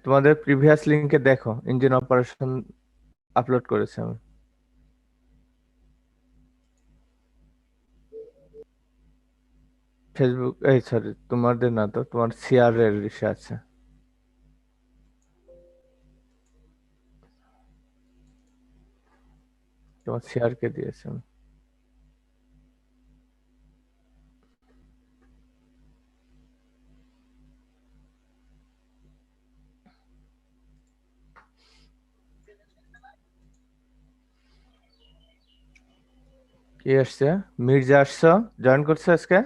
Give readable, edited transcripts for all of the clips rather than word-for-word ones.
তোমাদের প্রিভিয়াস লিংকে দেখো, ইঞ্জিন অপারেশন আপলোড করেছে আমি। ফেসবুক, এই সরি, তোমাদের না তো, তোমার সিআর এর ইসে আছে। তোমার সিআর কে দিয়েছে আমি। কি আসছে? মির্জা আসছো? জয়েন করছো আজকে?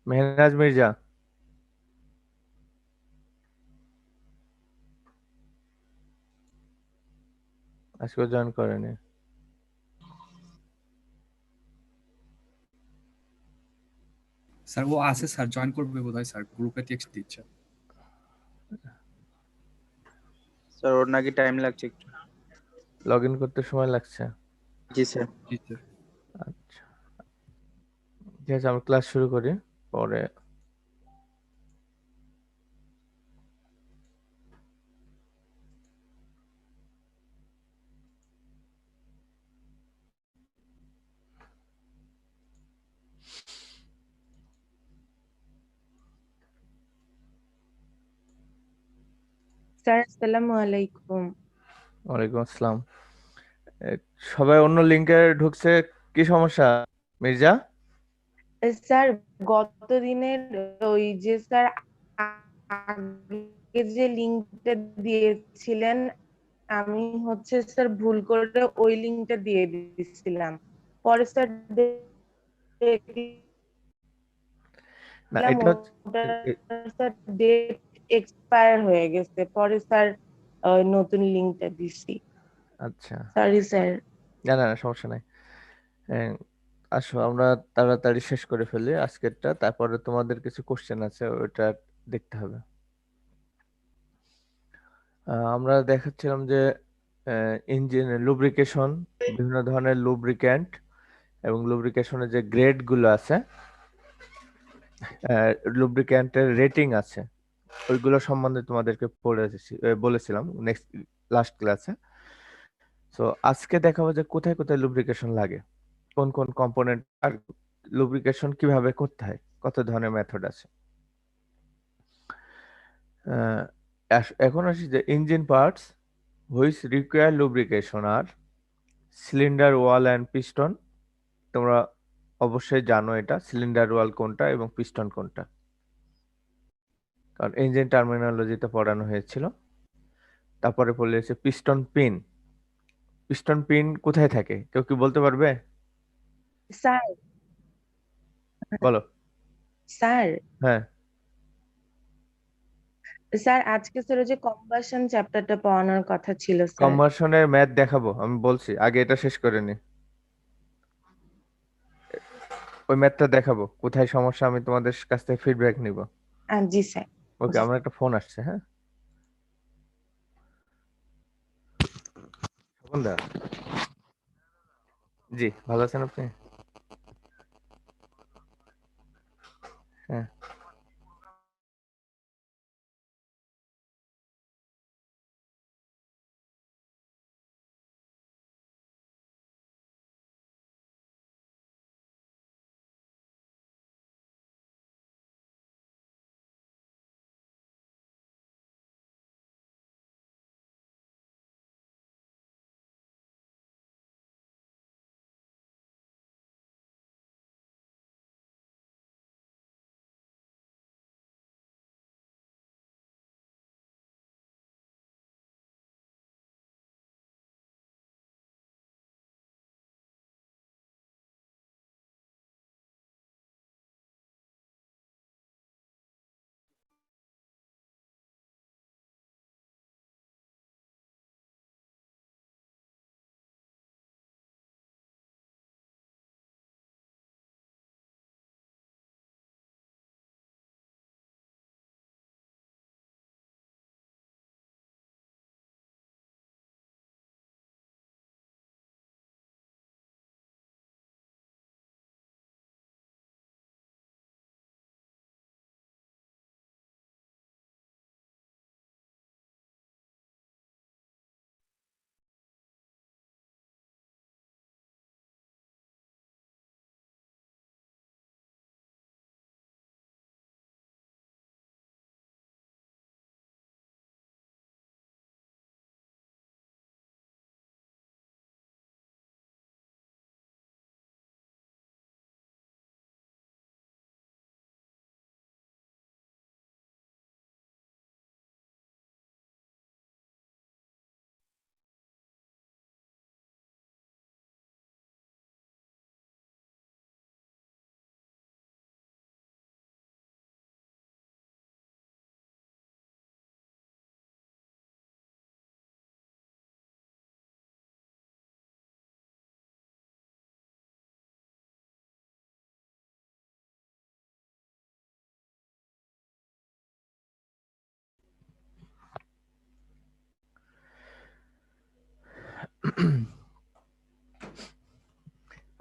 মেহনাজ মির্জা? আজকে জয়েন করেনি। স্যার ও আছে স্যার, জয়েন করবে বোধহয় স্যার, গ্রুপে টেক্সট দিচ্ছে। স্যার ওর নাকি টাইম লাগছে একটু। লগ ইন করতে সময় লাগছে? জি স্যার। জি স্যার। আচ্ছা, ঠিক আছে, আমরা ক্লাস শুরু করি পরে। স্যার আসসালামু আলাইকুম। ওয়ালাইকুম আসসালাম। এ, সবাই অন্য লিংকে ঢুকছে, কি সমস্যা মির্জা? স্যার গত দিনের ওই যে স্যার আগে যে লিঙ্কটা দিয়েছিলেন, আমি হচ্ছে স্যার ভুল করে ওই লিঙ্কটা দিয়ে দিয়েছিলাম। পরে স্যার না, দেখলাম এটা হচ্ছে ওটা এ- স্যার ডেট এক্সপায়ার হয়ে গেছে। পরে স্যার নতুন লিঙ্কটা দিছি। আচ্ছা, সরি স্যার। না না না, সমস্যা নাই। হ্যাঁ, আসো আমরা তাড়াতাড়ি শেষ করে ফেলি আজকেরটা, তারপরে তোমাদের কিছু কোশ্চেন আছে, ওটা দেখতে হবে। আমরা দেখাচ্ছিলাম যে ইঞ্জিন লুব্রিকেশন, বিভিন্ন ধরনের লুব্রিক্যান্ট এবং লুব্রিকেশনের যে গ্রেড গুলো আছে, লুব্রিক্যান্টের রেটিং আছে, ওইগুলো সম্বন্ধে তোমাদেরকে বলেছিলাম নেক্সট লাস্ট ক্লাসে। তো আজকে দেখাবো যে কোথায় কোথায় লুব্রিকেশন লাগে, কোন কোন কম্পোনেন্ট, আর লুব্রিকেশন কিভাবে করতে হয়, কত ধরনের মেথড আছে। আহ, এখন আসি যে engine parts which require lubrication আর সিলিন্ডার ওয়াল অ্যান্ড পিস্টন। তোমরা অবশ্যই জানো এটা, সিলিন্ডার ওয়াল কোনটা এবং পিস্টন কোনটা, কারণ ইঞ্জিন টার্মিনোলজিতে পড়ানো হয়েছিল। তারপরে বলেছে পিস্টন পিন। পিস্টন পিন কোথায় থাকে, কেউ কি বলতে পারবে? স্যার বলো। স্যার হ্যাঁ, স্যার আজকে স্যার ওই যে কম্বাসন চ্যাপ্টারটা পড়ানোর কথা ছিল স্যার। কম্বাসনের ম্যাথ দেখাবো, আমি বলছি আগে এটা শেষ করে নি। ওই ম্যাথটা দেখাবো, কোথায় সমস্যা আমি তোমাদের কাছ থেকে ফিডব্যাক নিব। জি স্যার। ওকে, জি আমার একটা ফোন আসছে, হ্যাঁ। স্বপন দা, জি ভালো আছেন আপনি? হ্যাঁ।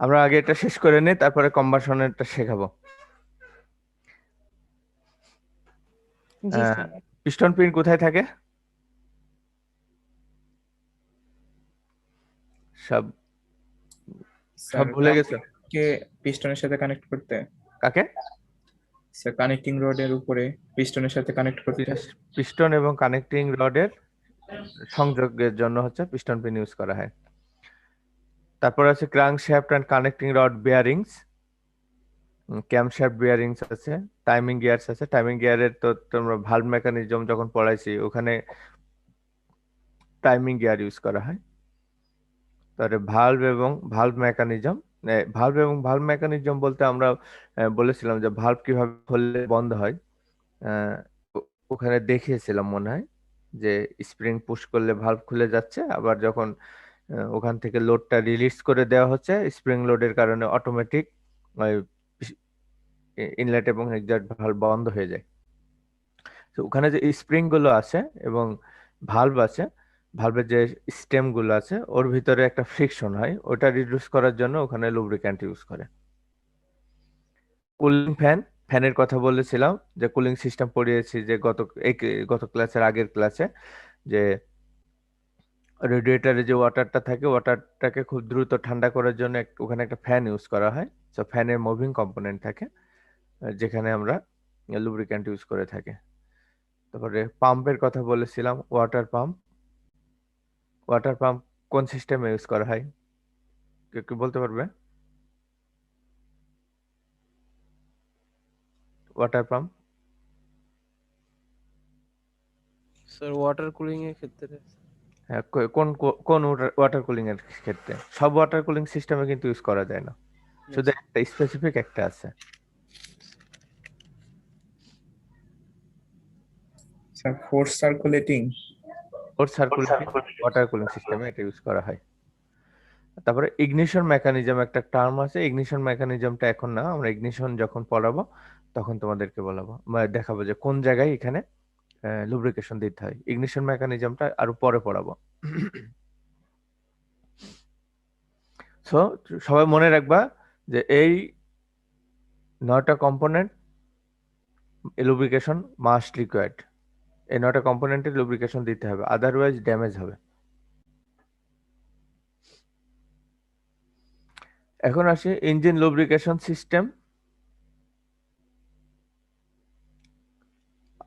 আমরা আগে এটা শেষ করে নিই, তারপরে কম্বাসনেরটা শেখাবো। জি স্যার। পিস্টন পিন কোথায় থাকে? সব স্যার ভুলে গেছো? কে পিস্টনের সাথে কানেক্ট করতে, কাকে? স্যার কানেক্টিং রডের উপরে পিস্টনের সাথে কানেক্ট করতে। পিস্টন এবং কানেক্টিং রডের সংযোগের জন্য হচ্ছে পিস্টন পিন ইউজ করা হয়। তারপর আছে ক্রাঙ্কশ্যাফট এন্ড কানেক্টিং রড বেয়ারিংস, ক্যামশ্যাফট বেয়ারিংস আছে, টাইমিং গিয়ারস আছে। টাইমিং গিয়ারের তো তোমরা ভালভ মেকানিজম যখন পড়াইছি ওখানে টাইমিং গিয়ার ইউজ করা হয়। তারপরে ভালভ এবং ভালভ মেকানিজম বলতে আমরা বলেছিলাম যে ভালভ কিভাবে খুললে বন্ধ হয়। ওখানে দেখিয়েছিলাম মনে হয় যে স্প্রিং পুশ করলে ভালভ খুলে যাচ্ছে, আবার যখন ওখান থেকে লোডটা রিলিজ করে দেওয়া হচ্ছে স্প্রিং লোডের কারণে অটোমেটিক ইনলেট এবং এক্সট ভালভ বন্ধ হয়ে যায়। তো ওখানে যে স্প্রিং গুলো আছে এবং ভালভ আছে, ভালভের যে স্টেম গুলো আছে ওর ভিতরে একটা ফ্রিকশন হয়, ওটা রিডিউস করার জন্য ওখানে লুব্রিক্যান্ট ইউজ করে। কুলিং ফ্যানের কথা বলেছিলাম, যে কুলিং সিস্টেম পড়িয়েছি যে গত ক্লাসের আগের ক্লাসে, যে রেডিয়েটারে যে ওয়াটারটা থাকে ওয়াটারটাকে খুব দ্রুত ঠান্ডা করার জন্য ওখানে একটা ফ্যান ইউজ করা হয়। তো ফ্যানের মুভিং কম্পোনেন্ট থাকে যেখানে আমরা লুব্রিক্যান্ট ইউজ করে থাকি। তারপরে পাম্পের কথা বলেছিলাম, ওয়াটার পাম্প কোন সিস্টেমে ইউজ করা হয়? কেউ কি বলতে পারবে? Water pump sir water cooling এর ক্ষেত্রে। হ্যাঁ, কোন ওয়াটার কুলিং এর ক্ষেত্রে? সব ওয়াটার কুলিং সিস্টেমে কিন্তু ইউজ করা যায় না, শুধু একটা স্পেসিফিক একটা আছে। Sir force circulating water cooling সিস্টেমে এটা ইউজ করা হয়। তারপরে ইগনিশন মেকানিজম একটা টার্ম আছে। ইগনিশন মেকানিজমটা এখন না, আমরা ইগনিশন যখন পড়াবো তখন তোমাদেরকে বলাবো, দেখাবো যে কোন জায়গায় এখানে লুব্রিকেশন দিতে হয়। ইগনিশন মেকানিজমটা আরো পরে পড়াবো। সো সবাই মনে রাখবা যে এই 9টা কম্পোনেন্ট লুব্রিকেশন মাস্ট রিকোয়ার্ড। এই 9টা কম্পোনেন্টের লুব্রিকেশন দিতে হবে, আদারওয়াইজ ড্যামেজ হবে। এখন আসি ইঞ্জিন লুব্রিকেশন সিস্টেম।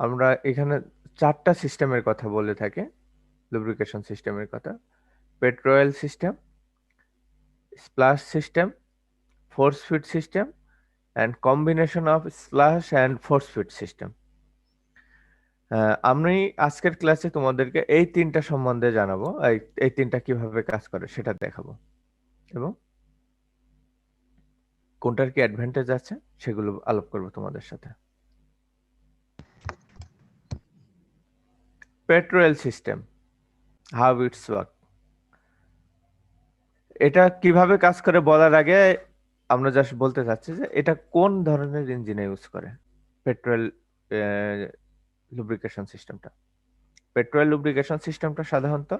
আমরা এখানে 4টা সিস্টেমের কথা বলে থাকি লুব্রিকেশন সিস্টেমের কথা: petroil system, splash system, force feed system and combination of splash and force feed system. আমি আজকের ক্লাসে তোমাদেরকে এই 3টা সম্বন্ধে জানাবো, এই 3টা কিভাবে কাজ করে সেটা দেখাবো, এবং কোনটার কি অ্যাডভান্টেজ আছে সেগুলো আলোপ করবো তোমাদের সাথে। পেট্রোয়েল সিস্টেম, হাউ ইটস ওয়ার্ক, এটা কিভাবে কাজ করে বলার আগে আমরা জাস্ট বলতে চাচ্ছি যে এটা কোন ধরনের ইঞ্জিনে ইউজ করে পেট্রোল লুব্রিকেশন সিস্টেমটা। পেট্রোল লুব্রিকেশন সিস্টেমটা সাধারণত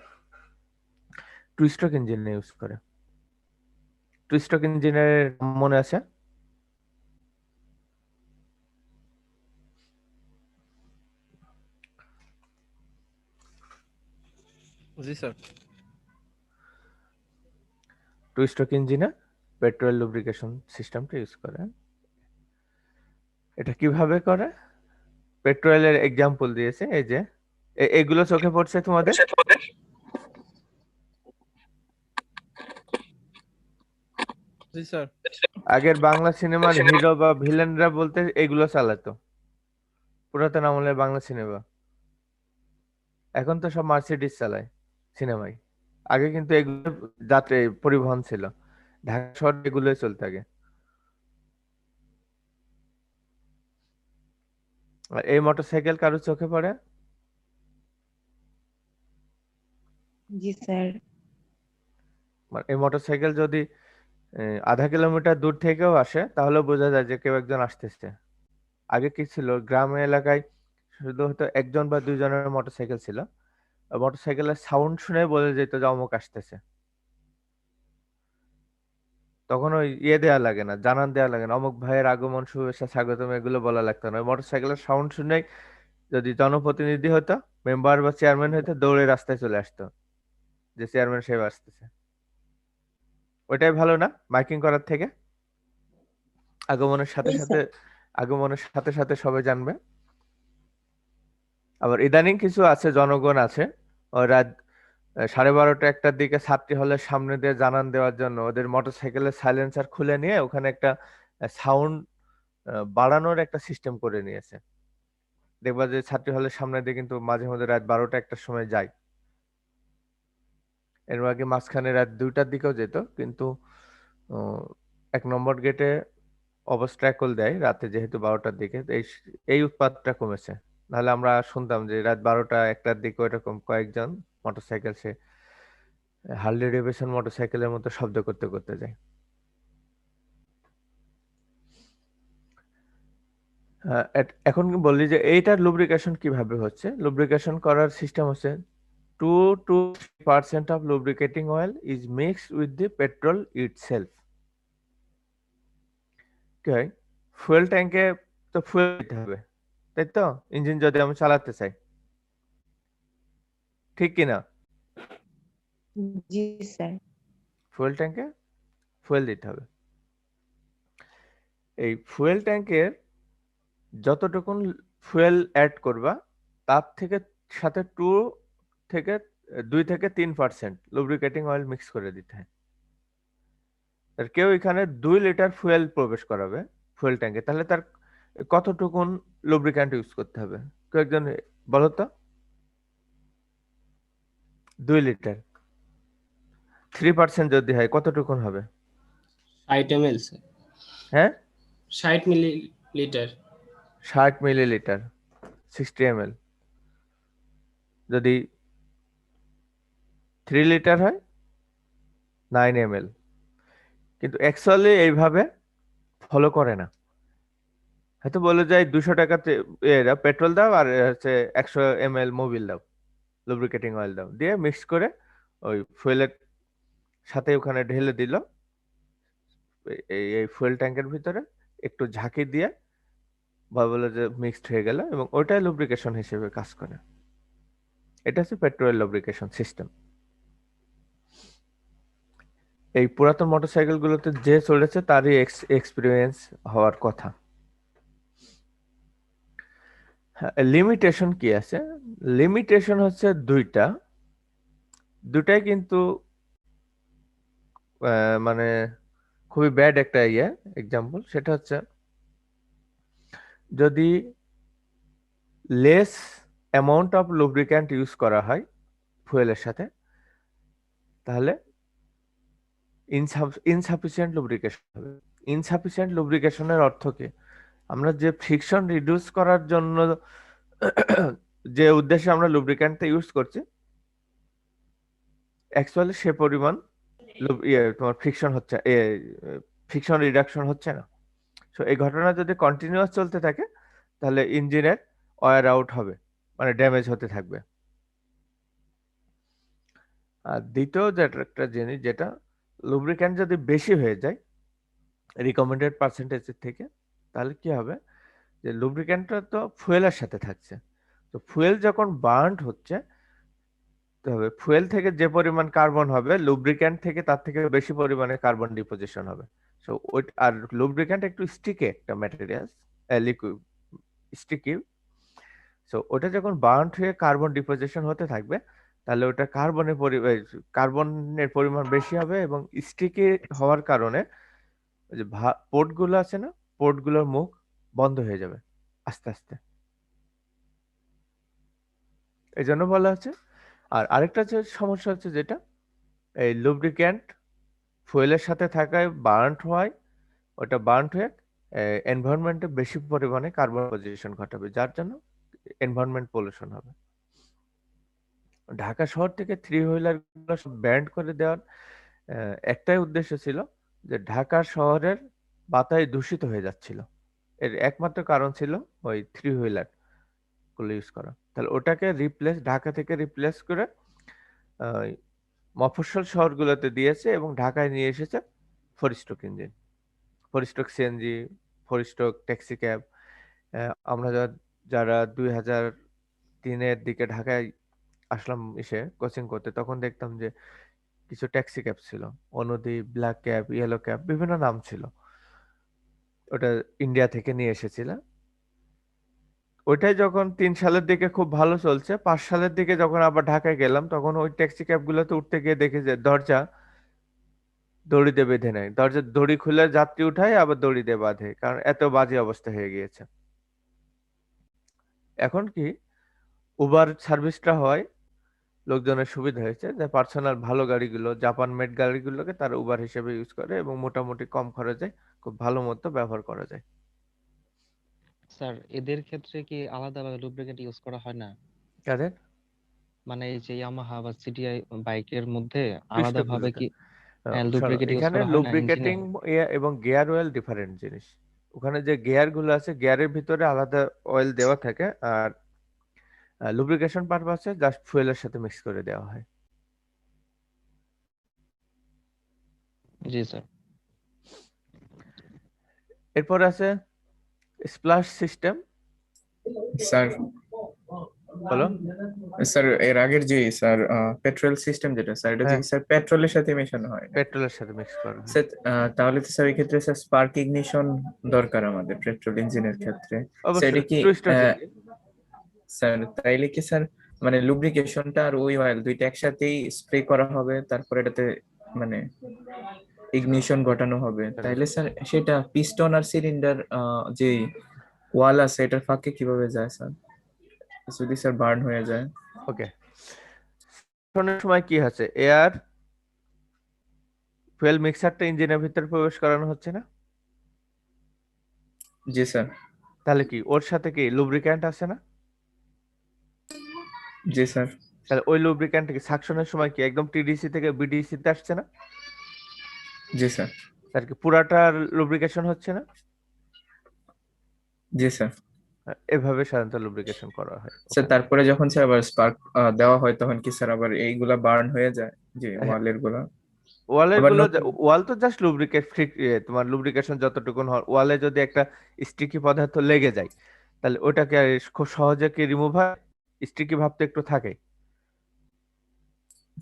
টু স্ট্রোক ইঞ্জিনে ইউজ করে। টু স্ট্রোক ইঞ্জিনের মনে আছে? জি স্যার। টু স্ট্রোক ইঞ্জিনে পেট্রোল লুব্রিকেশন সিস্টেমটা ইউজ করে। এটা কিভাবে করে? পেট্রোলের এক্সাম্পল দিয়েছে, এই যে এগুলো চোখে পড়ছে তোমাদের? জি স্যার। আগের বাংলা সিনেমার হিরো বা ভিলেনরা বলতে এগুলো চালাতো, পুরাতন আমলের বাংলা সিনেমা। এখন তো সব মার্সিডিজ চালায় সিনেমায়, আগে কিন্তু এগুলো যাত্রী পরিবহন ছিল, ঢাকা শহরে এগুলোই চলতে আগে। আর এই মোটরসাইকেল কারো চোখে পড়ে? জি স্যার। এই মোটরসাইকেল যদি আধা কিলোমিটার দূর থেকেও আসে তাহলে বোঝা যায় যে কেউ একজন আসতেছে। আগে কি ছিল, গ্রামের এলাকায় শুধু হয়তো 1জন বা 2জনের মোটরসাইকেল ছিল, মোটরসাইকেলের সাউন্ড শুনে বোঝা যেত যে অমুক আসতেছে। তখন ওই দেওয়া লাগে না, জানান দেওয়া লাগে না, অমুক ভাইয়ের আগমন, শুভেচ্ছা, স্বাগতম এগুলো বলা লাগতো না। মোটরসাইকেলের সাউন্ড শুনেই যদি জনপ্রতিনিধি হতো, মেম্বার বা চেয়ারম্যান হইতো, দৌড়ে রাস্তায় চলে আসতো যে চেয়ারম্যান সাহেব আসতেছে। ওইটাই ভালো না মাইকিং করার থেকে? আগমনের সাথে জি সাথে স্যার। আগমনের সাথে সাথে সবাই জানবে। আবার ইদানিং কিছু আছে, জনগণ আছে, ওই রাত 12:30 একটার দিকে ছাত্রী হলের সামনে দিয়ে জানান দেওয়ার জন্য ওদের মোটরসাইকেলের সাইলেন্সার খুলে নিয়ে ওখানে একটা সাউন্ড বাড়ানোর একটা সিস্টেম করে নিয়েছে। দেখবা যে ছাত্রী হলের সামনে দিয়ে কিন্তু মাঝে মধ্যে রাত 12টা একটার সময় যায়। এর আগে মাঝখানে রাত 2টার দিকেও যেত, কিন্তু 1 নম্বর গেটে অবস্ট্রাকল দেয় রাতে, যেহেতু 12টার দিকে। তো এই উৎপাতটা কমেছে। নাহলে আমরা শুনতাম যে রাত 12টা 1টার দিকে এরকম কয়েকজন মোটরসাইকেল, সে হার্লি ডেভিডসন মোটরসাইকেলের মতো শব্দ করতে করতে যায়। এখন বললি যে এইটার লুব্রিকেশন কিভাবে হচ্ছে। লুব্রিকেশন করার সিস্টেম হচ্ছে 2 to 3% of lubricating oil is mixed with the petrol itself. কি হয়, ফুয়েল ট্যাঙ্কে তো ফুয়েল দিতে হবে, তাই তো? ইঞ্জিন যদি আমি চালাতে চাই, ঠিক কিনা? জি স্যার। ফুয়েল ট্যাঙ্কে ফুয়েল দিতে হবে। এই ফুয়েল ট্যাঙ্কের যতটুকুন ফুয়েল অ্যাড করবা, তার থেকে সাথে 2 থেকে 3% লুব্রিকেটিং অয়েল মিক্স করে দিতে হয়। আর কেউ এখানে 2 লিটার ফুয়েল প্রবেশ করাবে ফুয়েল ট্যাঙ্কে, তাহলে তার কতটুকুন লুব্রিক্যান্ট ইউজ করতে হবে? কেউ একজন বলো তো। 2 লিটার 3% যদি হয় কতটুকুন হবে? 60 ml স্যার, হ্যাঁ, 60 মিলিলিটার। 60 millilitre, 60 ml। যদি 3 লিটার হয় 9 ml। কিন্তু অ্যাকচুয়ালি এইভাবে ফলো করে না। হয়তো বলে যায় 200 টাকাতে এরা পেট্রোল দাও আর হচ্ছে 100 ml মোবিল দাও, লুব্রিকেটিং অয়েল দাও, দিয়ে মিক্স করে ওই ফুয়েলের সাথে ওখানে ঢেলে দিল এই ফুয়েল ট্যাঙ্কের ভিতরে, একটু ঝাঁকি দিয়ে বলে যে মিক্সড হয়ে গেল, এবং ওইটাই লুব্রিকেশন হিসেবে কাজ করে। এটা হচ্ছে পেট্রোল লুব্রিকেশন সিস্টেম। এই পুরাতন মোটরসাইকেল গুলোতে যে চলেছে তারই এক্সপিরিয়েন্স হওয়ার কথা। লিমিটেশন কি আছে? লিমিটেশন হচ্ছে দুটাই কিন্তু মানে খুবই ব্যাড একটা এক্সাম্পল। সেটা হচ্ছে যদি less amount of lubricant use করা হয় ফুয়েলের সাথে, তাহলে ইনসাফিসিয়েন্ট লুব্রিকেশন হবে। ইনসাফিসিয়েন্ট লুব্রিকেশনের অর্থ কি? আমরা যে ফ্রিকশন রিডিউস করার জন্য যে উদ্দেশ্যে আমরা লুব্রিক্যান্টটা ইউজ করছি, অ্যাকচুয়ালি সে পরিমাণ তোমার ফ্রিকশন রিডাকশন হচ্ছে না। সো এই ঘটনা যদি কন্টিনিউয়াস চলতে থাকে, তাহলে ইঞ্জিনের ওয়্যার আউট হবে, মানে ড্যামেজ হতে থাকবে। আর দ্বিতীয় যেটা একটা জিনিস, যেটা লুব্রিক্যান্ট যদি বেশি হয়ে যায় রিকমেন্ডেড পার্সেন্টেজের থেকে, তাহলে কি হবে, যে লুব্রিক্যান্টটা তো ফুয়েলের সাথে থাকছে, তো ফুয়েল যখন বার্ন হচ্ছে, তবে ফুয়েল থেকে যে পরিমাণ কার্বন হবে, লুব্রিক্যান্ট থেকে তার থেকে বেশি পরিমাণে কার্বন ডিপোজিশন হবে। সো ওই, আর লুব্রিক্যান্ট একটু স্টিকি একটা ম্যাটেরিয়াল, লিকুইড স্টিকি। সো ওটা যখন বার্ন হয়ে কার্বন ডিপোজিশন হতে থাকবে, তাহলে ওটা কার্বনের পরিমাণ বেশি হবে, এবং স্টিকি হওয়ার কারণে ওই যে পোর্টগুলো আছে না, পোর্টগুলোর মুখ বন্ধ হয়ে যাবে আস্তে আস্তে। এই জন্য বলা হচ্ছে। আর আরেকটা যে সমস্যা হচ্ছে, যেটা এই লুব্রিক্যান্ট ফুয়েলের সাথে থাকায় বার্ন হয়, ওটা বার্ন হয়ে এনভায়রনমেন্টে বেশি পরিমাণে কার্বন ডিপোজিশন ঘটাবে, যার জন্য এনভায়রনমেন্ট পলিউশন হবে। ঢাকা শহর থেকে 3 হুইলার গুলো সব ব্যান্ড করে দেওয়ার একটাই উদ্দেশ্য ছিল, যে ঢাকা শহরের বাতাস দূষিত হয়ে যাচ্ছিল। এর একমাত্র কারণ ছিল ওই 3 হুইলার গুলো ইউজ করা। তাহলে ওটাকে ঢাকা থেকে রিপ্লেস করে মফস্বল শহরগুলোতে দিয়েছে, এবং ঢাকায় নিয়ে এসেছে four stroke engine, four stroke CNG, four stroke taxi cab. আমরা যারা 2003-এর দিকে ঢাকায় আসলাম কোচিং করতে, তখন দেখতাম যে কিছু ট্যাক্সি ক্যাব ছিল, Anudeep, black cab, yellow cab, বিভিন্ন নাম ছিল। ওটা ইন্ডিয়া থেকে নিয়ে এসেছিল। ওইটাই যখন 3 সালের দিকে খুব ভালো চলছে, 5 সালের দিকে যখন আবার ঢাকায় গেলাম, তখন ওই ট্যাক্সি ক্যাব গুলোতে উঠতে গিয়ে দেখি যে দরজা দড়ি দিয়ে বেঁধে নেয়, দরজা দড়ি খুলে যাত্রী উঠায় আবার দড়ি দিয়ে বাঁধে, কারণ এত বাজে অবস্থা হয়ে গিয়েছে। এখন কি উবার সার্ভিসটা হয়, লোকজনের সুবিধা হয়েছে যে পার্সোনাল ভালো গাড়িগুলো, জাপান মেড গাড়িগুলোকে তারা উবার হিসেবে ইউজ করে এবং মোটামুটি কম খরচে খুব ভালো মতো ব্যবহার করা যায়। স্যার এদের ক্ষেত্রে কি আলাদাভাবে লুব্রিকেন্ট ইউজ করা হয় না? কাদের? মানে এই যে ইয়ামাহা বা সিটিআই বাইকের মধ্যে আলাদাভাবে পিস্টনগুলোতে কি শোনো, লুব্রিকেন্ট ইউজ এখানে করা হয় না লুব্রিকেটিং ইঞ্জিনে? এবং গিয়ার অয়েল ডিফারেন্ট জিনিস। ওখানে যে গিয়ার গুলো আছে, গিয়ারের ভিতরে আলাদা অয়েল দেওয়া থাকে, আর লুব্রিকেশন পারপাসে জাস্ট ফুয়েলের সাথে মিক্স করে দেওয়া হয়। জি স্যার। এরপর আছে স্প্লাশ সিস্টেম। স্যার বলো। স্যার এর আগের যে স্যার পেট্রোল সিস্টেম যেটা স্যার, এটা হ্যাঁ, কি স্যার পেট্রোলের সাথে মেশানো হয় না? পেট্রোলের সাথে মিক্স করা হয়। স্যার তাহলে তো স্যার এই ক্ষেত্রে স্যার স্পার্ক ইগনিশন দরকার আমাদের পেট্রোল ইঞ্জিনের ক্ষেত্রে। স্যার এটা অবশ্যই কি টু স্ট্রোক ইঞ্জিন। স্যার তাইলে কি স্যার মানে লুব্রিকেশনটা আর ওই অয়েল দুইটা একসাথেই স্প্রে করা হবে, তারপর এটাতে মানে ইগনিশন ঘটানো হবে, তাইলে স্যার সেটা পিস্টন আর সিলিন্ডার যে ওয়াল আছে এটার ফাঁকে কিভাবে যায় স্যার, যদি স্যার বার্ন হয়ে যায়? ওকে, সময় কি হচ্ছে, এয়ার ফুয়েল মিক্সারটা ইঞ্জিনের ভিতরে প্রবেশ করানো হচ্ছে না? জি স্যার। তাহলে কি ওর সাথে কি লুব্রিক্যান্ট আছে না? জি স্যার। তাহলে ওই লুব্রিক্যান্ট কি সাকশনের সময় কি একদম টিডিসি থেকে বিডিসি তে আসছে না? জি স্যার। তার কি পুরাটা লুব্রিকেশন হচ্ছে না? জি স্যার। এভাবে সাধারণত লুব্রিকেশন করা হয়। স্যার তারপরে যখন স্যার আবার স্পার্ক দেওয়া হয় তখন কি স্যার আবার এইগুলা বার্ন হয়ে যায় যে হ্যাঁ, ওয়ালের গুলা? ওয়ালের আবার গুলো, নতুন ওয়াল তো জাস্ট লুব্রিকেট ফ্রি, তোমার লুব্রিকেশন যতটুকুন হয়, ওয়ালে যদি একটা স্টিকি পদার্থ লেগে যায়, তাহলে ওটাকে আর খুব সহজে কি রিমুভ হয়? স্টিকি ভাব তো একটু থাকে।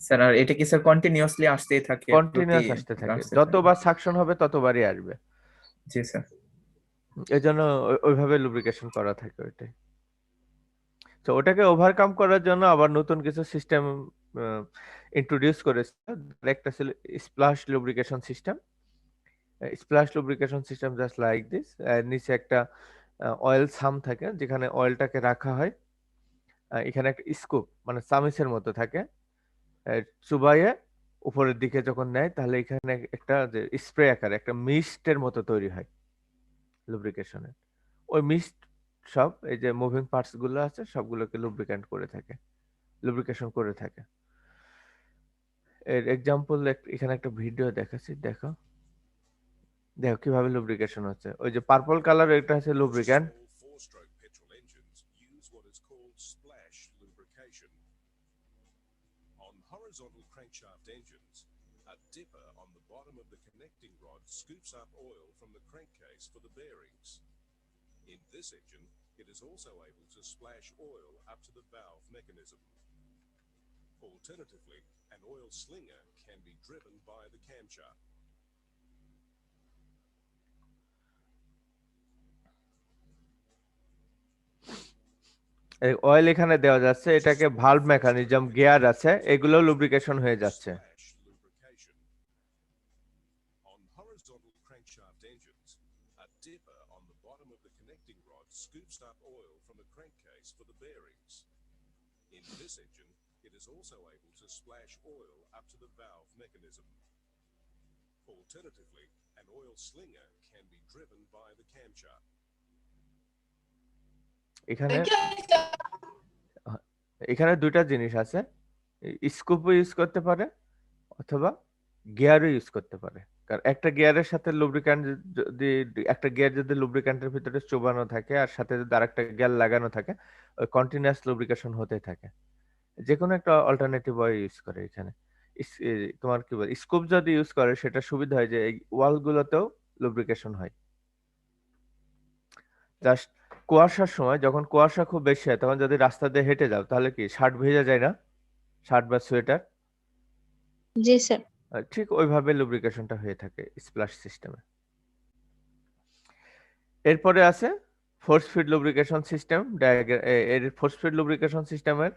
স্যার আর এটা কি স্যার কন্টিনিউয়াসলি আসতেই থাকে, প্রতি কন্টিনিউয়াস আসতে থাকে, আসতে থাকে? যতবার সাকশন হবে ততবারই আসবে। জি স্যার। এই জন্য ওইভাবে লুব্রিকেশন করা থাকে ওইটাই। তো ওটাকে ওভারকাম করার জন্য আবার নতুন কিছু সিস্টেম ইন্ট্রোডিউস করেছে। একটা ছিল splash lubrication system. Splash lubrication system just like this, নিচে একটা অয়েল সাম থাকে যেখানে অয়েলটাকে রাখা হয়। এখানে একটা স্কুপ মানে চামিচের মতো থাকে, চুবাইয়ে উপরের দিকে যখন নেয় তাহলে এখানে একটা যে স্প্রে আকারে একটা মিস্টের মতো তৈরি হয় লুব্রিকেশনের। ওই মিস্ট সব এই যে মুভিং পার্টস গুলো আছে সবগুলোকে লুব্রিকেন্ট করে থাকে, লুব্রিকেশন করে থাকে। এর এক্সাম্পল এখানে একটা ভিডিও দেখাচ্ছি, দেখো দেখো কিভাবে লুব্রিকেশন হচ্ছে। ওই যে পার্পল কালার, এটা হচ্ছে lubricant. Four-stroke petrol engines use what is called splash lubrication. On horizontal crankshaft engines, a dipper on the bottom of the connecting rod scoops up oil from the crankcase for the bearings. In this engine, it is also able to splash oil up to the valve mechanism. Alternatively, an oil slinger can be driven by the camshaft. Oil এখানে দেওয়া যাচ্ছে, এটাকে valve mechanism, gear আছে, এগুলো lubrication হয়ে যাচ্ছে। Splash lubrication. On horizontal crankshaft engines, a dipper on the bottom of the connecting rod scoops up oil from the crankcase for the bearings. In this engine, it is also able to splash oil up to the valve mechanism. Alternatively, an oil slinger can be driven by the camshaft. এখানে এখানে দুইটা জিনিস আছে, স্কুপও use করতে পারে অথবা গিয়ারও use করতে পারে। কারণ একটা গিয়ারের সাথে লুব্রিক্যান্ট যদি, একটা গিয়ার যদি লুব্রিক্যান্টের ভিতরে চোবানো থাকে আর সাথে যদি আরেকটা গিয়ার লাগানো থাকে, ওই কন্টিনিউয়াস লুব্রিকেশন হতে থাকে। যে কোনো একটা অল্টারনেটিভ ওয়ে ইউজ করে এখানে। তোমার কি বলে স্কুপ যদি ইউজ করে সেটা সুবিধা হয় যে এই ওয়াল গুলোতেও লুব্রিকেশন হয়। জাস্ট কুয়াশার সময় যখন কুয়াশা খুব বেশি হয় তখন যদি রাস্তা দিয়ে হেঁটে যাও তাহলে কি শার্ট ভিজে যায় না, শার্ট বা সোয়েটার? জি স্যার। ঠিক ওইভাবে লুব্রিকেশনটা হয়ে থাকে স্প্ল্যাশ সিস্টেমে। এরপরে আছে ফোর্স ফিড লুব্রিকেশন সিস্টেম। এর ফোর্স ফিড লুব্রিকেশন সিস্টেমের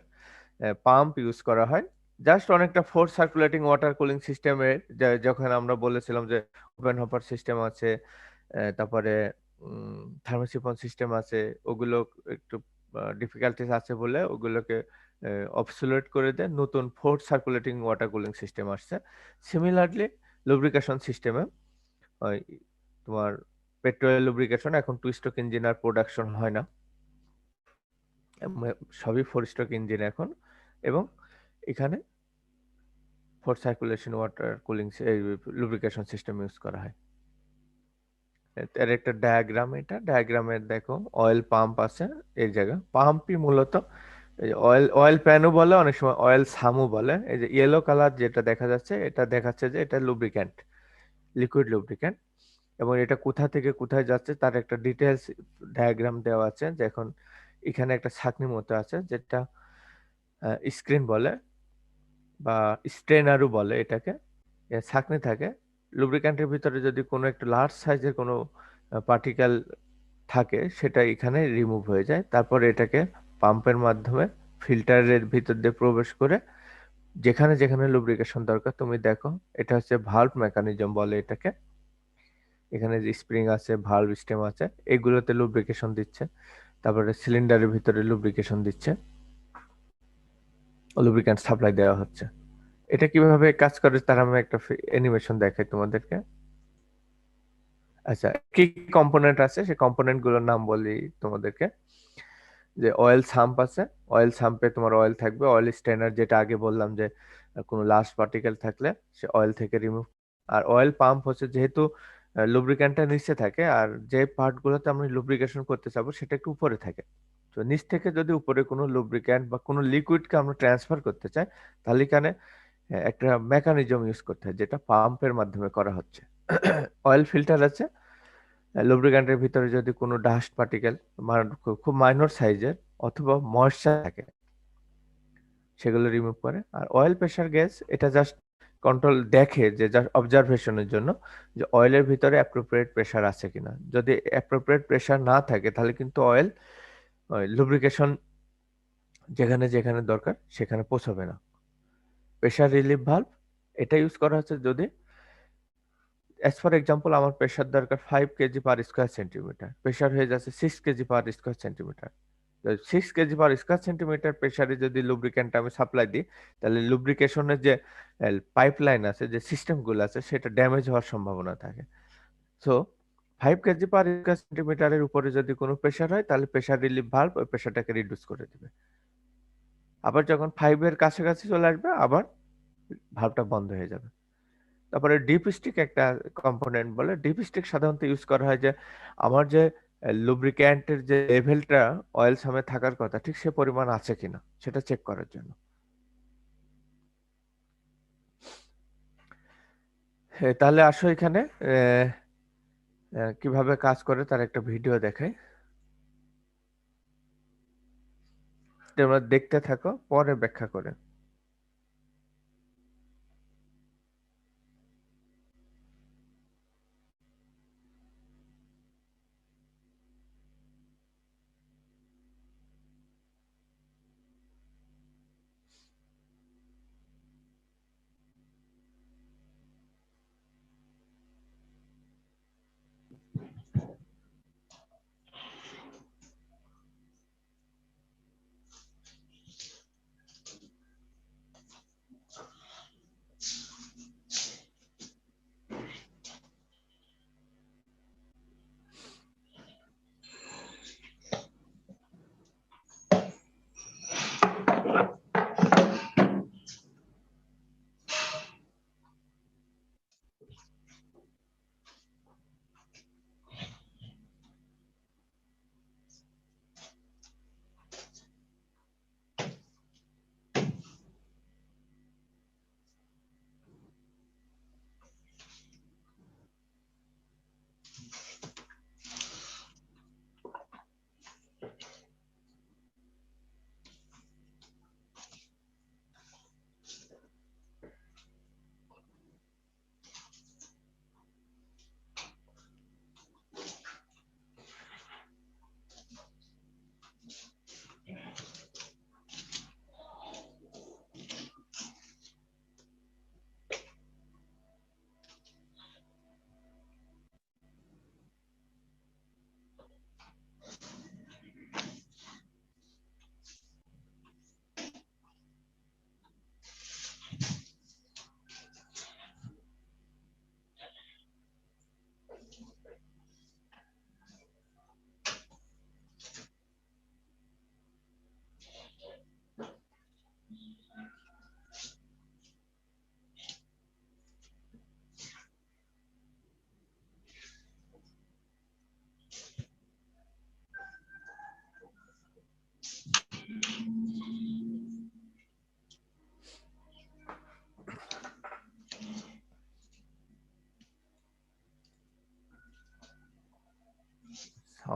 পাম্প ইউজ করা হয় জাস্ট অনেকটা ফোর্স সার্কুলেটিং ওয়াটার কুলিং সিস্টেমের, যখন আমরা বলেছিলাম যে ওপেন হপার সিস্টেম আছে, তারপরে থার্মোসিফন সিস্টেম আছে, ওগুলো একটু ডিফিকাল্টিস আছে বলে ওগুলোকে অবসোলেট করে দেয়, নতুন force circulating water cooling system আসছে। সিমিলারলি লুব্রিকেশন সিস্টেমে তোমার পেট্রোল লুব্রিকেশন এখন 2 স্ট্রোক ইঞ্জিন আর প্রোডাকশন হয় না, সবই 4 স্ট্রোক ইঞ্জিন এখন, এবং এখানে four circulation water cooling lubrication system use করা হয়। এর একটা ডায়াগ্রাম, এটা ডায়াগ্রামে দেখো অয়েল পাম্প আছে এই জায়গা। পাম্পই মূলত অয়েল প্যানও বলে, অনেক সময় অয়েল সামও বলে। এই যে ইয়েলো কালার যেটা দেখা যাচ্ছে এটা দেখাচ্ছে যে এটা লুব্রিক্যান্ট, লিকুইড লুব্রিক্যান্ট, এবং এটা কোথা থেকে কোথায় যাচ্ছে তার একটা ডিটেলস ডায়াগ্রাম দেওয়া আছে। যে এখন এখানে একটা ছাঁকনি মতো আছে যেটা স্ক্রিন বলে বা স্ট্রেনারও বলে এটাকে, ছাঁকনি থাকে। লুব্রিক্যান্টের ভিতরে যদি কোনো একটা লার্জ সাইজের কোনো পার্টিকেল থাকে সেটা এখানে রিমুভ হয়ে যায়, তারপর এটাকে পাম্পের মাধ্যমে ফিল্টারের ভিতর দিয়ে প্রবেশ করে যেখানে যেখানে লুব্রিকেশন দরকার তুমি দেখো, এটা হচ্ছে ভালভ মেকানিজম বলে এটাকে। এখানে যে স্প্রিং আছে, ভালভ স্টেম আছে, এগুলোতে লুব্রিকেশন দিচ্ছে, তারপরে সিলিন্ডারের ভিতরে লুব্রিকেশন দিচ্ছে, লুব্রিক্যান্ট সাপ্লাই দেওয়া হচ্ছে। এটা কিভাবে কাজ করে তার আমি একটা অ্যানিমেশন দেখাই তোমাদেরকে। আচ্ছা, কি কম্পোনেন্ট আছে সেই কম্পোনেন্ট গুলোর নাম বলি তোমাদেরকে। যে অয়েল সাম্প আছে, অয়েল সাম্পে তোমার অয়েল থাকবে, অয়েল স্টেনার যেটা আগে বললাম যে কোনো লাস্ট পার্টিকেল থাকলে সে অয়েল থেকে রিমুভ। আর অয়েল পাম্প হচ্ছে যেহেতু লুব্রিক্যান্টটা নিচে থাকে আর যে পার্ট গুলোতে আমরা লুব্রিকেশন করতে চাবো সেটা একটু উপরে থাকে, তো নিচ থেকে যদি উপরে কোনো লুব্রিক্যান্ট বা কোনো লিকুইডকে আমরা ট্রান্সফার করতে চাই তাহলে এখানে একটা মেকানিজম ইউজ করতে হয় যেটা পাম্পের মাধ্যমে করা হচ্ছে। অয়েল ফিল্টার আছে, লুব্রিক্যান্টের ভিতরে যদি কোনো ডাস্ট পার্টিকেল খুব মাইনর সাইজের অথবা ময়েশ্চার থাকে সেগুলো রিমুভ করে। আর অয়েল প্রেশার গ্যাস এটা জাস্ট কন্ট্রোল দেখে যে জাস্ট অবজারভেশনের জন্য যে অয়েলের ভিতরে অ্যাপ্রোপ্রিয়েট প্রেশার আছে কিনা। যদি অ্যাপ্রোপ্রিয়েট প্রেশার না থাকে তাহলে কিন্তু অয়েল লুব্রিকেশন যেখানে যেখানে দরকার সেখানে পৌঁছাবে না। প্রেশার রিলিফ ভালভ এটা ইউজ করা হচ্ছে যদি অ্যাজ ফর এক্সাম্পল আমার প্রেশার দরকার 5 KG per square centimetre, pressure হয়ে যাচ্ছে 6 KG per square centimetre. 6 KG per square centimetre প্রেশারে যদি লুব্রিক্যান্ট আমি সাপ্লাই দিই তাহলে লুব্রিকেশনের যে পাইপলাইন আছে, যে সিস্টেমগুলো আছে, সেটা ড্যামেজ হওয়ার সম্ভাবনা থাকে। সো 5 কেজি পার স্কোয়ার সেন্টিমিটারের উপরে যদি কোনো প্রেশার হয় তাহলে প্রেশার রিলিফ ভালভ ওই প্রেশারটাকে রিডিউস করে দিবে। আবার যখন 5 এর কাছাকাছি চলে আসবে আবার ভালভটা বন্ধ হয়ে যাবে। তারপরে ডিপ স্টিক একটা কম্পোনেন্ট বলে, ডিপ স্টিক সাধারণত ইউজ করা হয় যে আমার যে লুব্রিক্যান্টের যে লেভেলটা অয়েল সামে থাকার কথা ঠিক সে পরিমাণ আছে কিনা সেটা চেক করার জন্য। তাহলে আসো এখানে কিভাবে কাজ করে তার একটা ভিডিও দেখাই, তোমরা দেখতে থাকো পরে ব্যাখ্যা করে।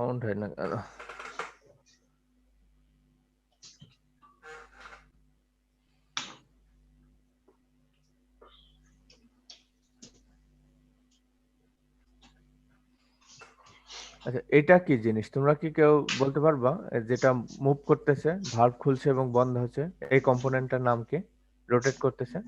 সাউন্ড হয় না কেন? আচ্ছা, এটা কি জিনিস তোমরা কি কেউ বলতে পারবা? যেটা মুভ করতেছে, ভালভ খুলছে এবং বন্ধ হচ্ছে, এই কম্পোনেন্টটার নাম কি? রোটেট করতেছে।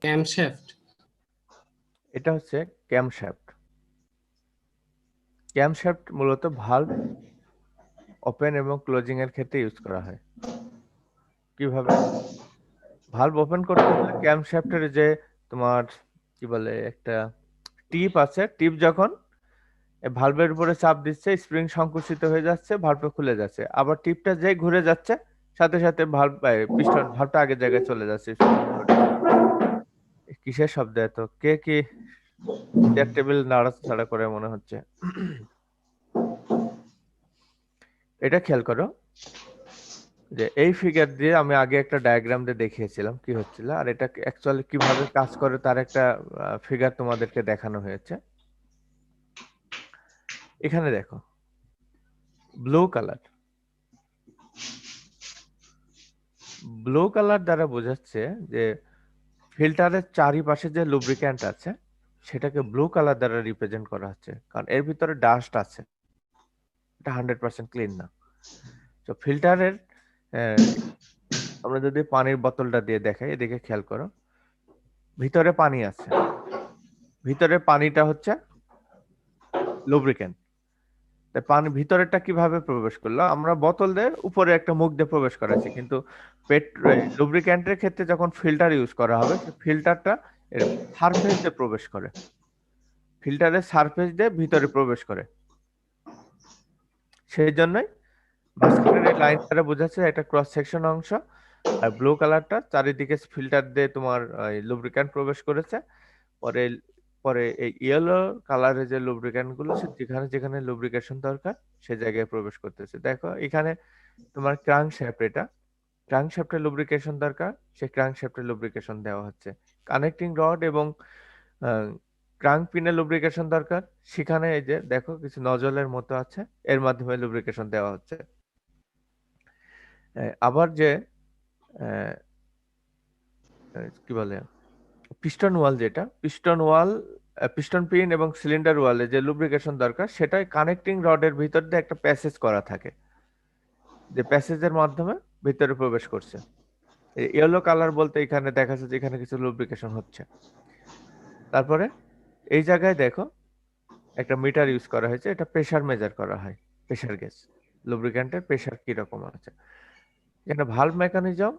Camshaft. এটা হচ্ছে ক্যামশ্যাফট। ক্যামশ্যাফট মূলত ভালভ ওপেন এবং ক্লোজিং এর ক্ষেত্রে ইউজ করা হয়। কিভাবে? ভালভ ওপেন করতে হলে ক্যামশ্যাফটের যে তোমার কি বলে একটা টিপ আছে, টিপ যখন ভালভের উপরে চাপ দিচ্ছে, স্প্রিং সংকুচিত হয়ে যাচ্ছে, ভালভ খুলে যাচ্ছে। আবার টিপটা যেই ঘুরে যাচ্ছে, সাথে সাথে ভালভ পিস্টন ভালভটা আগের জায়গায় চলে যাচ্ছে। কিসের শব্দ এত? কে কি চেয়ার টেবিল নাড়াচাড়া করে মনে হচ্ছে? এটা খেয়াল করো যে এই ফিগার দিয়ে আমি আগে একটা ডায়াগ্রাম দিয়ে দেখিয়েছিলাম কি হচ্ছিল, আর এটা অ্যাকচুয়ালি কিভাবে কাজ করে তার একটা ফিগার তোমাদেরকে দেখানো হয়েছে। এখানে দেখো ব্লু কালার, ব্লু কালার দ্বারা বোঝাচ্ছে যে ফিল্টারের চারিপাশে যে লুব্রিক্যান্ট আছে সেটাকে ব্লু কালার দ্বারা রিপ্রেজেন্ট করা হচ্ছে, কারণ এর ভিতরে ডাস্ট আছে, এটা 100% ক্লিন না। তো ফিল্টারের আমরা যদি পানির বোতলটা দিয়ে দেখাই, এদিকে খেয়াল করো, ভিতরে পানি আছে, ভিতরে পানিটা হচ্ছে লুব্রিক্যান্ট। তাই পানি ভিতরেরটা কিভাবে প্রবেশ করলো? আমরা বোতল দিয়ে উপরে একটা মুখ দিয়ে প্রবেশ করাচ্ছি, কিন্তু লুব্রিক্যান্টের ক্ষেত্রে যখন ফিল্টার ইউজ করা হবে, ফিল্টারটা এর সারফেস দিয়ে প্রবেশ করে, ফিল্টারের সারফেস দিয়ে ভিতরে প্রবেশ করে। সেই জন্যই মাঝখানের এই লাইন দ্বারা বোঝাচ্ছে এটা ক্রস সেকশন অংশ, আর ব্লু কালারটা চারিদিকে ফিল্টার দিয়ে তোমার লুব্রিক্যান্ট প্রবেশ করেছে। পরে পরে এই ইয়েলো কালারের যে লুব্রিক্যান্ট গুলো যেখানে যেখানে লুব্রিকেশন দরকার সে জায়গায় প্রবেশ করতেছে। দেখো এখানে তোমার ক্রাঙ্কশ্যাফট, এটা ক্রাঙ্কশ্যাফটের লুব্রিকেশন দরকার, সে ক্রাঙ্কশ্যাফটের লুব্রিকেশন দেওয়া হচ্ছে। কানেক্টিং রড এবং ক্রাঙ্ক পিনের লুব্রিকেশন দরকার, সেখানে এই যে দেখো কিছু নজলের মতো আছে, এর মাধ্যমে লুব্রিকেশন দেওয়া হচ্ছে। আবার যে কি বলে পিস্টন ওয়াল, যেটা পিস্টন ওয়াল, পিস্টন পিন এবং সিলিন্ডার ওয়ালে যে লুব্রিকেশন দরকার, সেটাই কানেক্টিং রডের ভিতর দিয়ে একটা প্যাসেজ করা থাকে, যে প্যাসেজের মাধ্যমে ভিতরে প্রবেশ করছে। ইয়েলো কালার বলতে এখানে দেখা যাচ্ছে যে এখানে কিছু লুব্রিকেশন হচ্ছে। তারপরে এই জায়গায় দেখো একটা মিটার ইউজ করা হয়েছে, এটা প্রেসার মেজার করা হয়, প্রেসার গেজ, লুব্রিক্যান্টের প্রেসার কি রকম আছে। এখানে ভালভ মেকানিজম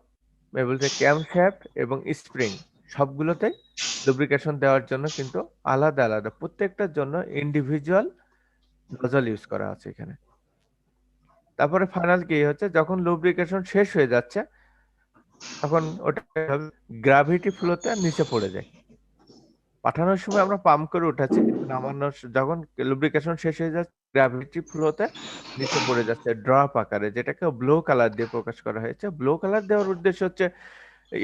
বলতে ক্যামশ্যাফট এবং স্প্রিং সবগুলোতেই লুব্রিকেশন দেওয়ার জন্য কিন্তু আলাদা আলাদা প্রত্যেকটার জন্য ইন্ডিভিজুয়াল নজল ইউজ করা আছে এখানে। তারপরে ফাইনাল কি হচ্ছে, যখন লুব্রিকেশন শেষ হয়ে যাচ্ছে তখন ওটা গ্র্যাভিটি ফ্লোতে নিচে পড়ে যায়। পাঠানোর সময় আমরা পাম্প করে উঠাচ্ছি, কিন্তু নামানোর যখন লুব্রিকেশন শেষ হয়ে যাচ্ছে গ্র্যাভিটি ফ্লোতে নিচে পড়ে যাচ্ছে ড্রপ আকারে, যেটাকে ব্লু কালার দিয়ে প্রকাশ করা হয়েছে। ব্লু কালার দেওয়ার উদ্দেশ্য হচ্ছে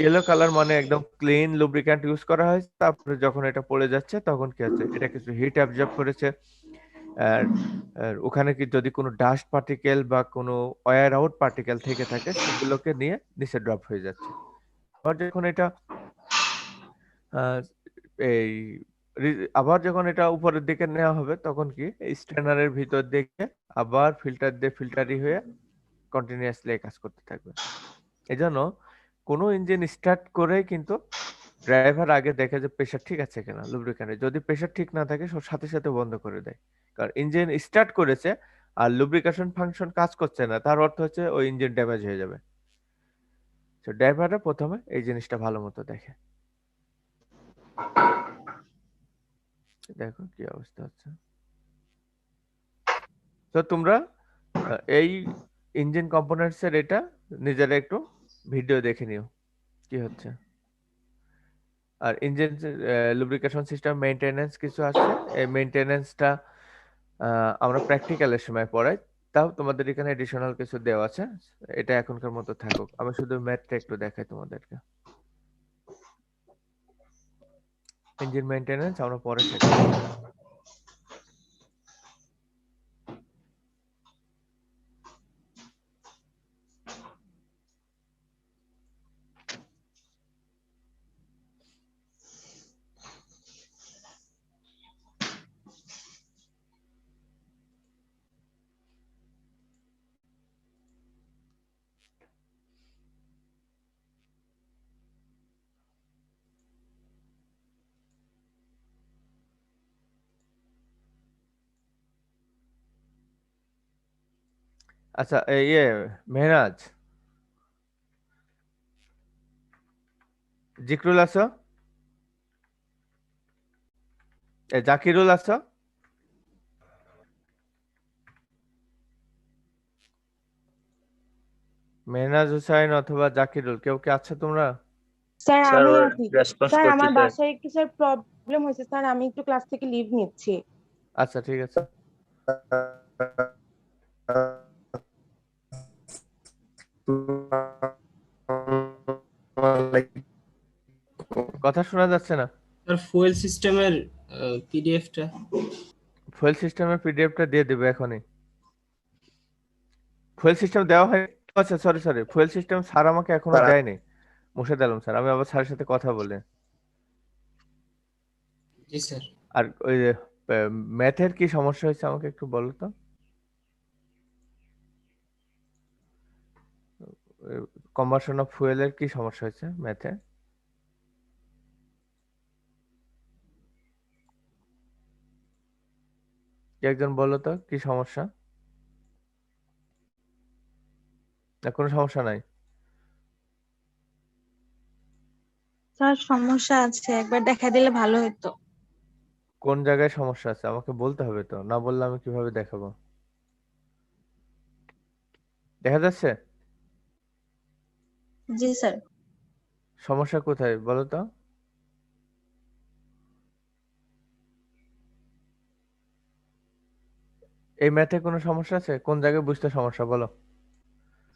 ইয়েলো কালার মানে একদম ক্লিন লুব্রিক্যান্ট ইউজ করা হয়েছে, তারপরে যখন এটা পড়ে যাচ্ছে তখন কি হচ্ছে, এটা কিছু হিট অ্যাবজর্ব করেছে, আর ওখানে কি যদি কোনো ডাস্ট পার্টিকেল বা কোনো ওয়্যার আউট পার্টিকেল থেকে থাকে সেগুলোকে নিয়ে নিচে ড্রপ হয়ে যাচ্ছে। আবার যখন এটা এই আবার যখন এটা উপরের দিকে নেওয়া হবে তখন কি স্ট্যানারের ভিতর দিকে আবার ফিল্টার দিয়ে ফিল্টারি হয়ে কন্টিনিউয়াসলি কাজ করতে থাকবে। এজন্য কোনো ইঞ্জিন স্টার্ট করে কিন্তু ড্রাইভার আগে দেখে যে প্রেশার ঠিক আছে কিনা লুব্রিক্যান্টে, যদি প্রেশার ঠিক না থাকে সাথে সাথে বন্ধ করে দেয়, কারণ ইঞ্জিন স্টার্ট করেছে আর লুব্রিকেশন ফাংশন কাজ করছে না, তার অর্থ হচ্ছে ওই ইঞ্জিন ড্যামেজ হয়ে যাবে। তো ড্রাইভাররা প্রথমে এই জিনিসটা ভালো মতো দেখে। দেখো কি অবস্থা হচ্ছে। তো তোমরা এই ইঞ্জিন কম্পোনেন্টস এর এটা নিজেরা একটু ভিডিও দেখে নিও কি হচ্ছে। আর ইঞ্জিন লুব্রিকেশন সিস্টেম মেইনটেনেন্স কিছু আছে, এই মেইনটেনেন্সটা আমরা প্র্যাকটিক্যালের সময় পড়াই, তাও তোমাদের এখানে এডিশনাল কিছু দেওয়া আছে। এটা এখনকার মতো থাকুক, আমি শুধু ম্যাথটা একটু দেখাই তোমাদেরকে। ইঞ্জিন মেইনটেনেন্স আমরা পরে শেখাবো। আচ্ছা মেহরাজ, জিকরুল আছো, জাকিরুল আছো? মেহনাজ হুসাইন অথবা জাকিরুল, কেউ কি আছো তোমরা? স্যার স্যার আমি ওর আছি। রেসপন্স স্যার করছি আমার স্যার। বাসায় একটু স্যার প্রবলেম হয়েছে স্যার, আমি একটু ক্লাস থেকে লিভ নিচ্ছি। আচ্ছা ঠিক আছে, কথা শোনা যাচ্ছে না। স্যার ফুয়েল সিস্টেমের পিডিএফটা। ফুয়েল সিস্টেমের পিডিএফটা দিয়ে দেবে এখনই। ফুয়েল সিস্টেম দেওয়া হয়, আচ্ছা sorry sorry, fuel system sir আমাকে এখনো দেয়নি, মুর্শেদ আলম স্যার। আমি আবার স্যারের সাথে কথা বলে। জি স্যার। আর ওই ম্যাথের কি সমস্যা হয়েছে আমাকে একটু বলো তো। কম্বাসন অফ ফুয়েলের কি সমস্যা হয়েছে ম্যাথে? কি একজন বলো তো কি সমস্যা? না কোনো সমস্যা নাই? স্যার সমস্যা আছে, একবার দেখা দিলে ভালো হতো। কোন জায়গায় সমস্যা আছে আমাকে বলতে হবে তো, না বললে আমি কিভাবে দেখাবো? দেখা যাচ্ছে জি স্যার। সমস্যা কোথায় বলো তো। এই ম্যাথে কোনো সমস্যা আছে? কোন জায়গায় বুঝতে সমস্যা বলো?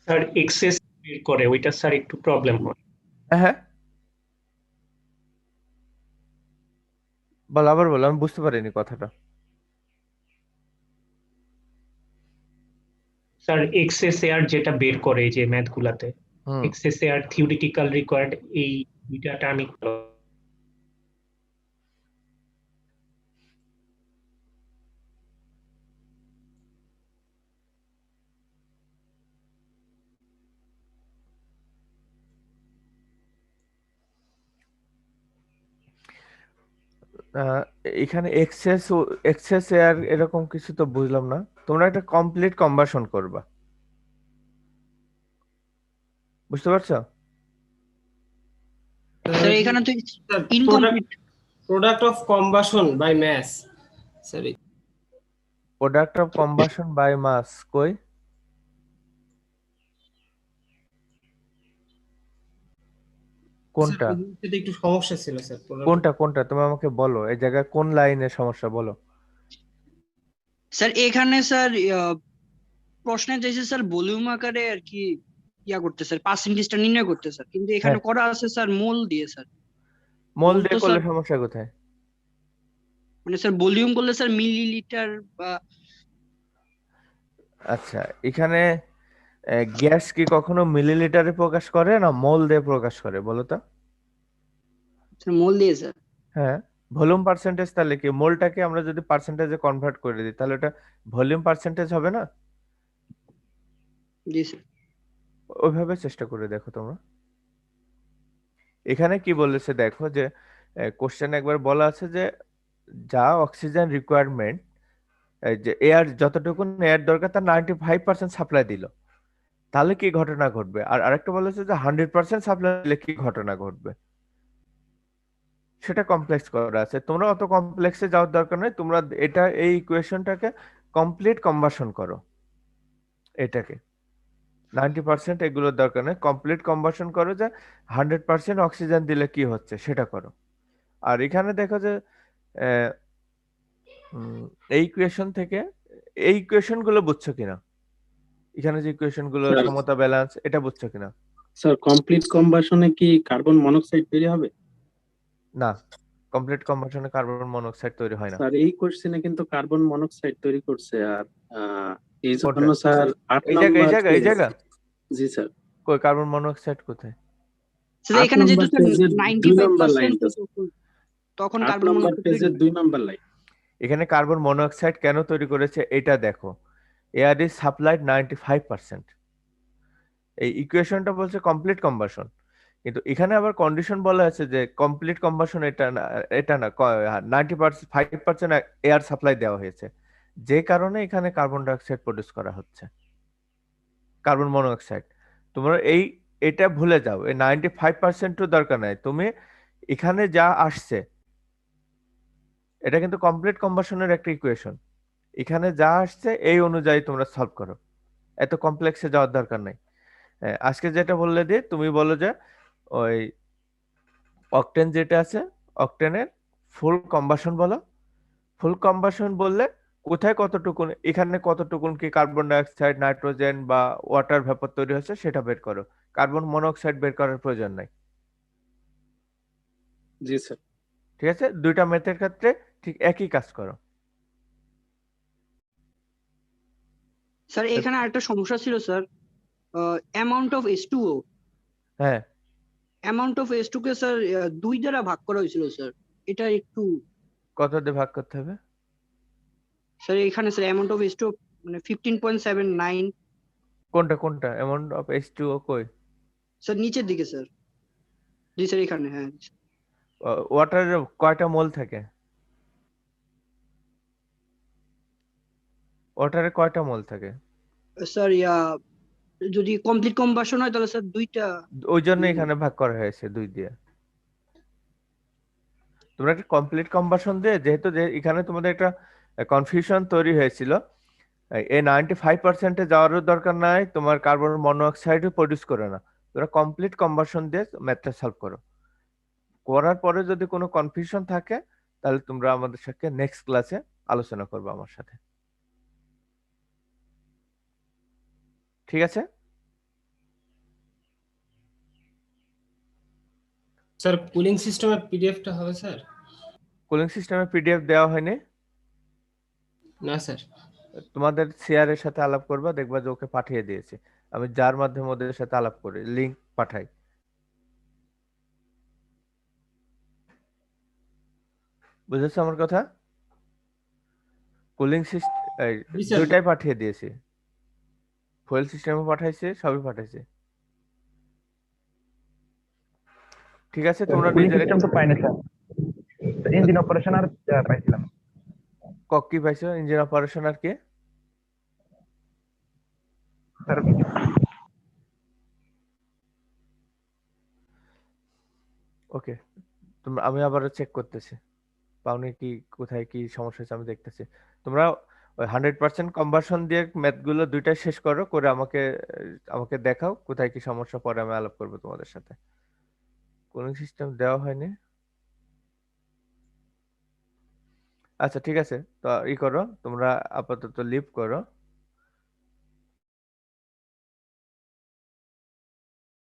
স্যার এক্সেস বের করে ওইটা স্যার একটু প্রবলেম হয়। হ্যাঁ বলো, আবার বলো, আমি বুঝতে পারিনি কথাটা। স্যার এক্সেস এয়ার যেটা বের করে এই যে ম্যাথ গুলাতে, হুম এক্সেস এয়ার থিওরিটিক্যাল রিকোয়ার্ড, এই দুইটা টার্মই আহ, এখানে এক্সেস এয়ার এরকম কিছু তো বুঝলাম না। তোমরা একটা কমপ্লিট কম্বাসন করবা, বুঝতে পারছো? স্যার এখানে তো incomplete product of combustion by mass. Sir product of combustion by mass কই? কোনটা এটা একটু সমস্যা ছিল স্যার। কোনটা কোনটা তুমি আমাকে বলো, এই জায়গায় কোন লাইনের সমস্যা বলো। স্যার এখানে স্যার প্রশ্নে চাইছে স্যার ভলিউম আকারে আর কি ইয়া করতে স্যার পার্সেন্টেজটা নির্ণয় করতে স্যার, কিন্তু এখানে হ্যাঁ। করা আছে স্যার মোল দিয়ে স্যার। মোল মোল দিয়ে তো করলে স্যার সমস্যা কোথায়? মানে স্যার ভলিউম করলে স্যার মিলিলিটার বা আচ্ছা এখানে গ্যাস কি কখনো মিলিলিটারে প্রকাশ করে না মোল দিয়ে প্রকাশ করে বলো তো? মোল দিয়ে স্যার। হ্যাঁ ভলিউম পার্সেন্টেজ, তাহলে কি মোলটাকে আমরা যদি পার্সেন্টেজে কনভার্ট করে দিই তাহলে এটা ভলিউম পার্সেন্টেজ হবে না? জি স্যার। ওইভাবে চেষ্টা করে দেখো তোমরা। এখানে কি বলেছে দেখো, যে কোশ্চেন একবার বলা আছে যে যা অক্সিজেন রিকোয়ারমেন্ট, যে এয়ার যতটুকু এয়ার দরকার তার 95% সাপ্লাই দিল, তাহলে কি ঘটনা ঘটবে? আর আরেকটা বলেছে যে 100% সাপ্লাই দিলে কি ঘটনা ঘটবে। সেটা কমপ্লেক্স করা আছে, তোমরা অত কমপ্লেক্সে যাওয়ার দরকার নেই। তোমরা এটা এই ইকুয়েশনটাকে কমপ্লিট কনভার্সন করো এটাকে। 90% এগুলোর দরকার নেই, কমপ্লিট কম্বাসন করো, যে 100% অক্সিজেন দিলে কি হচ্ছে সেটা করো। আর এখানে দেখো যে আহ, এই ইকুয়েশন থেকে এই ইকুয়েশন গুলো বুঝছো কিনা, এখানে যে ইকুয়েশন গুলো স্যার সমতা ব্যালেন্স, এটা বুঝছো কিনা? স্যার কমপ্লিট কম্বাসনে কি কার্বন মনোক্সাইড তৈরি হবে? না, কমপ্লিট কম্বাসনে কার্বন মনোক্সাইড তৈরি হয় না। স্যার এই কোশ্চেনে কিন্তু কার্বন মনোক্সাইড তৈরি করছে। আর এই কোথায়? জন্য স্যার 8 এই জায়গা, এই নম্বর জায়গা, এই পেজ। জায়গা জি স্যার, কই কার্বন মনোক্সাইড কোথায়? স্যার 8 এখানে যেহেতু নম্বর স্যার পেজের 2 নম্বর 95% লাইনটা, তখন 8 কার্বন নম্বর মনোক্সাইড পেজের 2 নম্বর লাইন। এখানে কার্বন মনোক্সাইড কেন তৈরি করেছে এটা দেখো, এয়ার ইজ সাপ্লাইড 95%। এই ইকুয়েশনটা বলছে কমপ্লিট কম্বাসন, কিন্তু এখানে আবার কন্ডিশন বলা আছে যে কমপ্লিট কম্বাসন এটা না, এটা না, 90% 5% এয়ার সাপ্লাই দেওয়া হয়েছে, যে কারণে এখানে কার্বন ডাইঅক্সাইড প্রডিউস করা হচ্ছে, কার্বন মনোক্সাইড। তোমরা এটা ভুলে যাও, এই 95%ও দরকার নাই, তুমি এখানে যা আসছে এটা কিন্তু কমপ্লিট কম্বাসনের একটা ইকুয়েশন, এখানে যা আসছে এই অনুযায়ী তোমরা সলভ করো, এত কমপ্লেক্সে যাওয়ার দরকার নাই। আজকে যেটা বললে দিয়ে তুমি বলো যে ওই অকটেন যেটা আছে, অকটেনের ফুল কম্বাসন বলো, ফুল কম্বাসন বললে কোথায় কতটুকুন, এখানে কতটুকুন কি কার্বন ডাইঅক্সাইড, নাইট্রোজেন বা ওয়াটার ভেপর তৈরি হচ্ছে সেটা বের করো, কার্বন মনোক্সাইড বের করার প্রয়োজন নাই। জি স্যার। ঠিক আছে, দুইটা মেথডের ক্ষেত্রে ঠিক একই কাজ করো। স্যার এখানে আরেকটা সমস্যা ছিল স্যার, অ্যামাউন্ট অফ H2O, হ্যাঁ, amount of H2 K sir 2 দ্বারা ভাগ করা হয়েছিল স্যার, এটা একটু কত দিয়ে ভাগ করতে হবে? স্যার এখানে স্যার অ্যামাউন্ট অফ H2 মানে 15.79 কোনটা কোনটা অ্যামাউন্ট অফ H2O কই? স্যার নিচের দিকে স্যার। জি স্যার এখানে, হ্যাঁ ওয়াটারের কয়টা মোল থাকে? ওয়াটারে কয়টা মোল থাকে? স্যার যদি কমপ্লিট কম্বাসন হয় তাহলে স্যার 2টা। ওই জন্য এখানে ভাগ করা হয়েছে 2 দিয়ে। তোমরা একটা কমপ্লিট কম্বাসন দিয়ে, যেহেতু যে এখানে তোমাদের একটা কনফিউশন তৈরি হয়েছিল, এই 95%-এ যাওয়ারও দরকার নাই, তোমার কার্বন মনোঅক্সাইডও প্রডিউস করে না, তোমরা কমপ্লিট কম্বাসন দিয়ে ম্যাথটা সলভ করো। করার পরে যদি কোনো কনফিউশন থাকে তাহলে তোমরা আমাদের সাথে নেক্সট ক্লাসে আলোচনা করবে আমার সাথে, ঠিক আছে? স্যার কুলিং সিস্টেমের পিডিএফটা হবে স্যার? কুলিং সিস্টেমে পিডিএফ দেওয়া হয়নি। না স্যার। তোমাদের সিআর এর সাথে আলাপ করবা, দেখবা যে ওকে পাঠিয়ে দিয়েছে, আমি যার মাধ্যমে ওদের সাথে আলাপ করি লিংক পাঠাই। বুঝেছো আমার কথা? কুলিং সিস্টেম জি স্যার। দুইটাই পাঠিয়ে দিয়েছি, ফুয়েল সিস্টেমও পাঠাইছে, সবই পাঠাইছে, ঠিক আছে? তোমরা কুলিং নিজেরা সিস্টেম তো পাইনি স্যার, ইঞ্জিন অপারেশন আর পাইছিলাম। কি পাইছো? ইঞ্জিন অপারেশন আর কি? স্যার ওকে, তোমরা, আমি আবারও চেক করতেছি পাওনি কি, কোথায় কি সমস্যা হচ্ছে আমি দেখতেছি। তোমরা ওই 100% কনভার্সন দিয়ে ম্যাথগুলো দুইটাই শেষ করো, করে আমাকে আমাকে দেখাও কোথায় কি সমস্যা, পরে আমি আলাপ করবো তোমাদের সাথে। কুলিং সিস্টেম দেওয়া হয়নি, আচ্ছা ঠিক আছে, তো করো তোমরা, আপাতত লিভ করো।